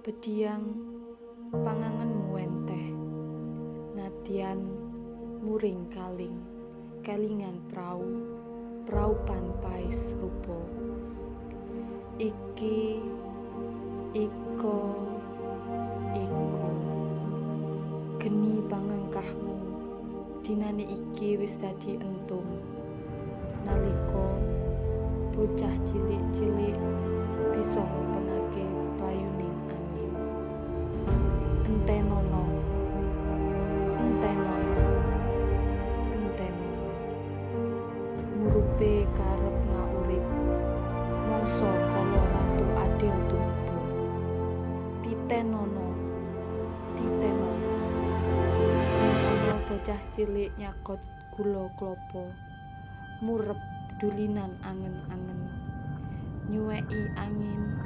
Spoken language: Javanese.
Bediang panganganmu wenteh, nadyan muring kaling, kelingan prau panpais rupa. Iki, iko, iku, geni pangangkahmu, dinane iki wis dadi entung. Nalika bocah cilik-cilik bisa ngupengake playuning angin. Entenono, entenono, entenono, murupe karep ngaurip, mongso kala ratu adil tumubu. Titenono, titenono, yen bocah cilik nyakot gula klapa, murep dulinan angen-angen, nyuweki angin